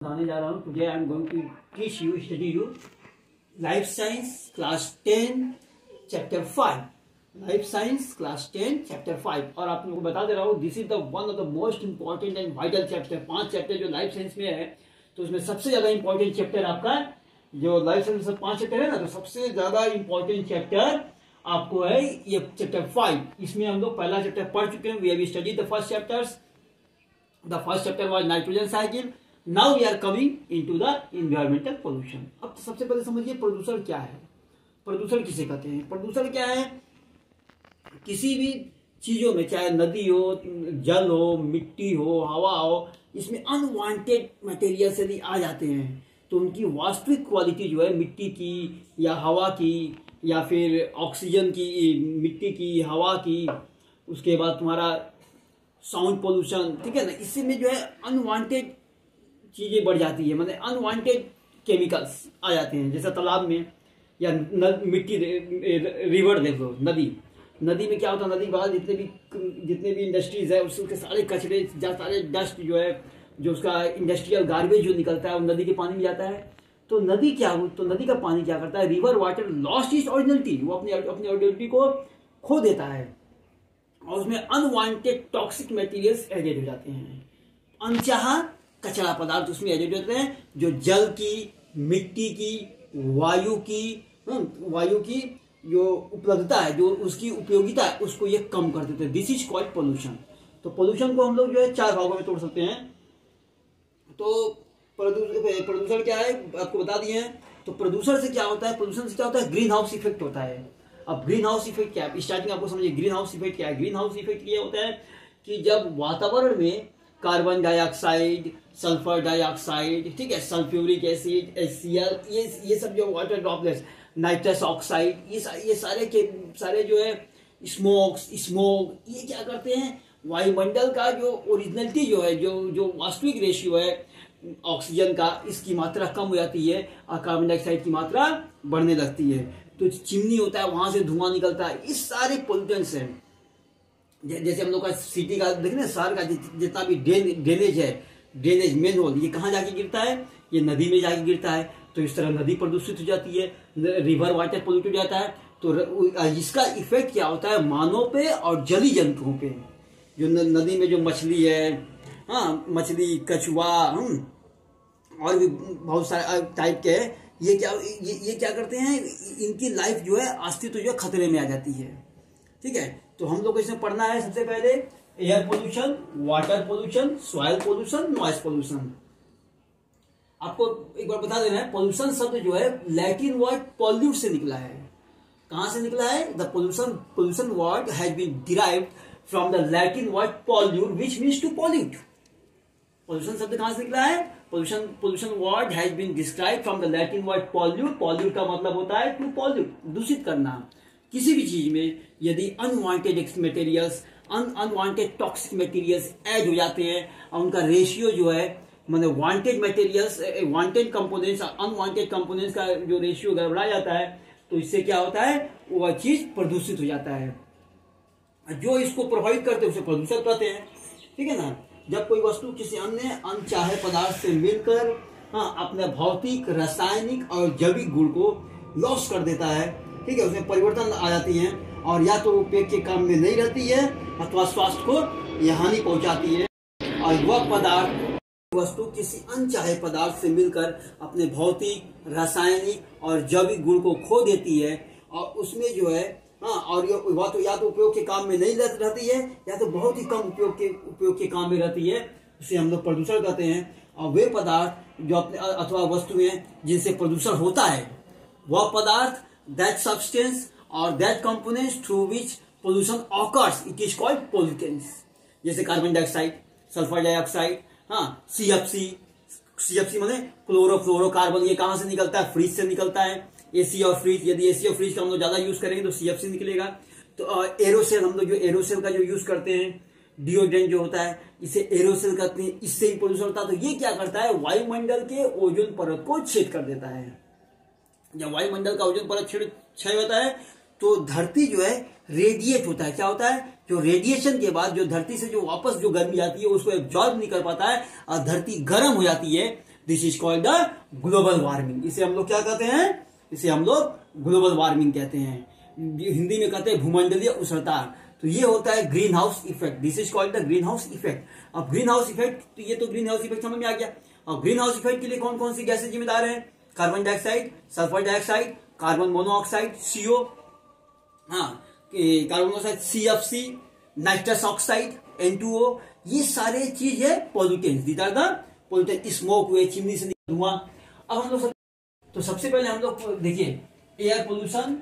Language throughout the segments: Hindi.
बताने जा रहा हूँ। Today I am going to teach you study you life science class 10 chapter 5। Life science class 10 chapter 5। और आप लोगों को बता दे रहा हूँ, this is the one of the most important and vital chapter. 5 chapter जो लाइफ साइंस में है, तो उसमें सबसे ज्यादा इंपॉर्टेंट चैप्टर आपका जो लाइफ साइंस में 5 चैप्टर है ना, तो सबसे ज्यादा इंपॉर्टेंट चैप्टर आपको है ये चैप्टर 5। इसमें हम लोग पहला चैप्टर पढ़ चुके हैं। We have studied the first chapters. The first chapter was nitrogen cycle. Now we are coming into the environmental pollution. अब सबसे पहले समझिए प्रदूषण क्या है। प्रदूषण किसे कहते हैं? प्रदूषण क्या है? किसी भी चीजों में, चाहे नदी हो, जल हो, मिट्टी हो, हवा हो, इसमें अनवांटेड मटेरियल्स यदि आ जाते हैं तो उनकी वास्तविक क्वालिटी जो है मिट्टी की या हवा की या फिर ऑक्सीजन की, मिट्टी की, हवा की, उसके बाद तुम्हारा साउंड पोल्यूशन, ठीक है ना, इसी में जो है अनवांटेड चीजें बढ़ जाती है, मतलब अनवांटेड केमिकल्स आ जाते हैं। जैसे तालाब में या मिट्टी, रिवर देख लो, नदी में क्या होता है, नदी के बाहर जितने भी इंडस्ट्रीज है उसके सारे कचरे, सारे डस्ट जो है, जो उसका इंडस्ट्रियल गार्बेज जो निकलता है वो नदी के पानी में जाता है। तो नदी का पानी क्या करता है? River water lost is originality, वो अपनी ओरिजिनलिटी को खो देता है और उसमें अनवांटेड टॉक्सिक मटेरियल्स एडेड हो जाते हैं। अनचाहा कचरा पदार्थ उसमें एडेड होते हैं, जो जल की, मिट्टी की, वायु की जो उपलब्धता है, जो उसकी उपयोगिता है, उसको ये कम कर देते हैं। This is called pollution. तो पोल्यूशन को हम लोग जो है 4 भागों में तोड़ सकते हैं। तो प्रदूषण क्या है आपको बता दिए हैं। तो प्रदूषण से क्या होता है? प्रदूषण से क्या होता है? ग्रीन हाउस इफेक्ट होता है। अब ग्रीन हाउस इफेक्ट क्या है? स्टार्टिंग आपको समझिए ग्रीन हाउस इफेक्ट क्या है। ग्रीन हाउस इफेक्ट ये होता है कि जब वातावरण में कार्बन डाइऑक्साइड, सल्फर डाइऑक्साइड, ठीक है, सल्फ्यूरिक एसिड, HCl, ये सब जो वाटर ड्रॉपलेट्स, नाइट्रस ऑक्साइड, ये सारे जो है स्मोक, ये क्या करते हैं? वायुमंडल का जो ओरिजिनलिटी जो है, जो वास्तविक रेशियो है ऑक्सीजन का, इसकी मात्रा कम हो जाती है और कार्बन डाइऑक्साइड की मात्रा बढ़ने लगती है। तो चिमनी होता है, वहां से धुआं निकलता है। इस सारे पोल्यूटेंट्स हैं। जैसे हम लोग का सिटी का देखें ना, शहर का जितना भी ड्रेनेज मेन होल, ये कहाँ जाके गिरता है? ये नदी में जाके गिरता है। तो इस तरह नदी प्रदूषित हो जाती है, रिवर वाटर पोल्यूट हो जाता है। तो इसका इफेक्ट क्या होता है? मानव पे और जलीय जंतुओं पे। जो नदी में जो मछली है, हाँ, मछली, कछुआ, और भी बहुत सारे टाइप के, ये क्या करते हैं? इनकी लाइफ जो है, अस्तित्व जो है खतरे में आ जाती है। ठीक है, तो हम लोग को इसमें पढ़ना है सबसे पहले air pollution, water pollution, soil pollution, noise pollution. आपको एक बार बता देना है, पोल्यूशन शब्द जो है लैटिन वर्ड पॉल्यूट से निकला है। कहां से निकला है? The pollution word has been derived from the Latin word pollute which means to pollute. Pollution शब्द कहां से निकला है? Pollution word has been described from the Latin word pollute. Pollute का मतलब होता है टू पॉल्यूट, दूषित करना। किसी भी चीज में यदि unwanted materials, unwanted toxic materials add हो जाते हैं और उनका रेशियो जो है, मतलब wanted materials, wanted components, unwanted components का जो रेशियो गड़बड़ा जाता है, तो इससे क्या होता है? वह चीज प्रदूषित हो जाता है। जो इसको प्रभावित करते हैं उसे प्रदूषण कहते हैं। ठीक है ना। जब कोई वस्तु किसी अन्य अनचाहे पदार्थ से मिलकर अपने भौतिक, रासायनिक और जैविक गुण को लॉस कर देता है, ठीक है, उसमें परिवर्तन आ जाती है और या तो वो पेट के काम में नहीं रहती है अथवा स्वास्थ्य को यह हानि पहुंचाती है। और वह पदार्थ, वस्तु किसी अनचाहे पदार्थ से मिलकर अपने भौतिक, रासायनिक और जैविक गुण को खो देती है और उसमें जो है, और वह तो या तो उपयोग के काम में नहीं रहती है या तो बहुत ही कम उपयोग के काम में रहती है, उसे हम लोग प्रदूषण कहते हैं। और वे पदार्थ जो अपने अथवा वस्तुएं जिनसे प्रदूषण होता है, वह पदार्थ, that substance or that components through which pollution occurs, it is called pollutants। जैसे carbon dioxide, sulphur dioxide, CFC माने क्लोरोफ्लोरोकार्बन। ये कहां से निकलता है? फ्रिज से निकलता है। एसी और फ्रिज, यदि एसी और फ्रिज का हम लोग ज्यादा यूज करेंगे तो CFC निकलेगा। तो एरोसेल, हम लोग जो एरोसेल का जो यूज करते हैं, डिओड्रेंट जो होता है, इसे एरोसेल कहते हैं, इससे ही पोल्यूशन होता है। तो ये क्या करता है? वायुमंडल के ओजोन परत को छेद कर देता है। जब वायुमंडल का ओजोन परत क्षय होता है तो धरती जो है रेडिएट होता है। क्या होता है? जो रेडिएशन के बाद जो धरती से जो वापस जो गर्मी आती है उसको एब्जॉर्ब नहीं कर पाता है और धरती गर्म हो जाती है। This is called the global warming. इसे हम लोग क्या कहते हैं, इसे हम लोग ग्लोबल वार्मिंग कहते हैं, हिंदी में कहते हैं भूमंडलीय उष्णता। तो ये होता है green house effect, this is called the green house effect. अब ग्रीन हाउस इफेक्ट, तो ये तो ग्रीन हाउस इफेक्ट समझ में आ गया। और ग्रीन हाउस इफेक्ट के लिए कौन कौन सी गैसें जिम्मेदार हैं, carbon dioxide, sulphur dioxide, carbon monoxide CO, carbon monoxide CFC, nitrous oxide N2O, ये सारे चीज है pollutants, these are the pollutant, smoke हुए, चिमनी से धुआं। अब हम लोग तो सबसे पहले हम लोग देखिए air pollution,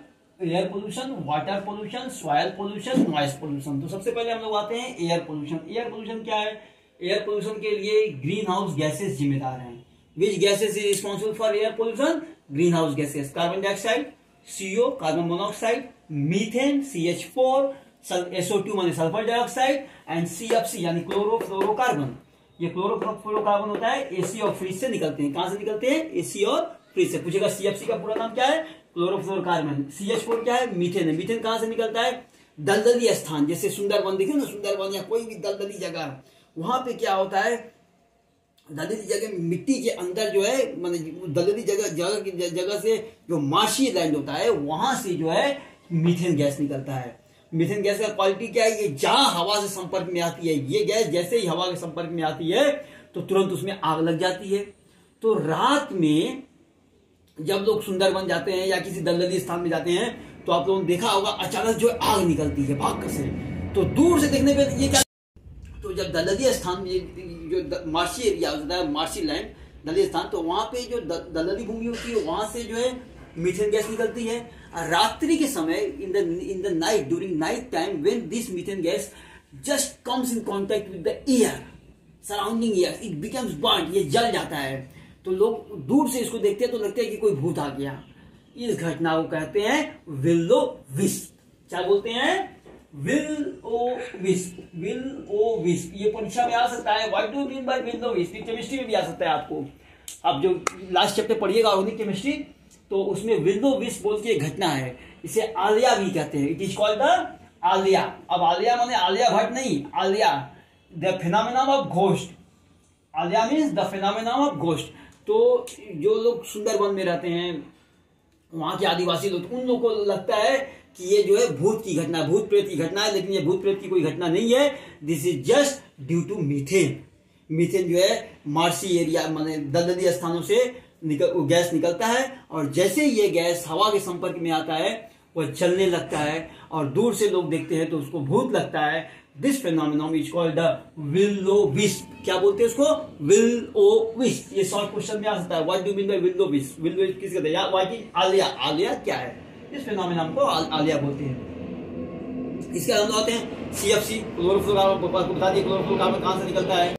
water pollution, soil pollution, noise pollution. तो सबसे पहले हम लोग आते हैं एयर पोल्यूशन। एयर पोल्यूशन क्या है, एयर पोल्यूशन के लिए ग्रीन हाउस गैसेस जिम्मेदार हैं। Which gases is responsible for air pollution, greenhouse gases, carbon dioxide CO, carbon monoxide, methane CH4, SO2 माने सल्फर डाइऑक्साइड, एंड CFC यानी क्लोरोफ्लोरोकार्बन। ये क्लोरोफ्लोरोकार्बन होता है AC और फ्रिज से निकलते हैं। कहां से निकलते हैं, AC और फ्रिज से। पूछेगा CFC का पूरा नाम क्या है, क्लोरोफ्लोरोकार्बन। CH4 क्या है, मीथेन है। मीथेन कहां से निकलता है, दलदली स्थान, जैसे सुंदरबन देखिए ना, सुंदरबन या कोई भी दलदली जगह, वहां पे क्या होता है, दलदली जगह मिट्टी के अंदर जो है, मतलब दलदली जगह से जो मार्शी लैंड होता है, वहां से जो है मीथेन गैस निकलता है। मीथेन गैस का क्वालिटी क्या है, ये जहां हवा से संपर्क में आती है, ये गैस जैसे ही हवा के संपर्क में आती है तो तुरंत उसमें आग लग जाती है। तो रात में जब लोग सुंदरबन जाते हैं या किसी दलदली स्थान में जाते हैं, तो आप लोगों ने देखा होगा अचानक जो आग निकलती है भाग से। तो दूर से देखने पे ये क्या, तो जब दलदली स्थान जो मार्शी एरिया होता है, मार्शी लैंड दलदली स्थान, तो वहां पे जो दलदली भूमि होती है, वहां से जो है मीथेन गैस निकलती है। रात्रि के समय in the night, during night time, when this methane gas just comes in contact with the air, surrounding air, it becomes burn, ये जल जाता है। तो लोग दूर से इसको देखते हैं तो लगता है कि कोई भूत आ गया। इस घटना को कहते हैं विल्लो विस्प। क्या बोलते हैं, विल्लो विस्प। ये परीक्षा में आ सकता है, what do you mean by willow wisp, chemistry में भी आ सकता है आपको। आप जो लास्ट चैप्टर पढ़िएगा ऑर्गेनिक केमिस्ट्री, तो उसमें विल्लो विस्प बोल के एक घटना है, इसे आलिया भी कहते हैं। It is called the Alia. अब आलिया माने आलिया भट्ट नहीं, Alia the phenomenon of ghost. Alia means the phenomenon of ghost. तो जो लोग सुंदरबन में रहते हैं, वहां के आदिवासी लोग, उन लोगों को लगता है कि ये जो है भूत की घटना, भूत प्रेत की घटना है, लेकिन ये भूत प्रेत की कोई घटना नहीं है। This is just due to methane. Methane जो है मार्शी एरिया माने दलदली स्थानों से गैस निकलता है, और जैसे ये गैस हवा के संपर्क में आता है वह चलने लगता है, और दूर से लोग देखते हैं तो उसको भूत लगता है। This phenomenon is called the willow wisp. क्या बोलते हैं उसको, विल्लो विस्प। ये शॉर्ट क्वेश्चन में आ सकता है, what do mean by willow wisp. Willow wisp किसके कहते हैं, व्हाट इज आलिया, आलिया क्या है, इस फेनोमेनन को आलिया बोलते हैं। इसके अंदर आते हैं CFC, क्लोरोफ्लोरोकार्बन। बता दिए क्लोरोफ्लोरोकार्बन कहां से निकलता है।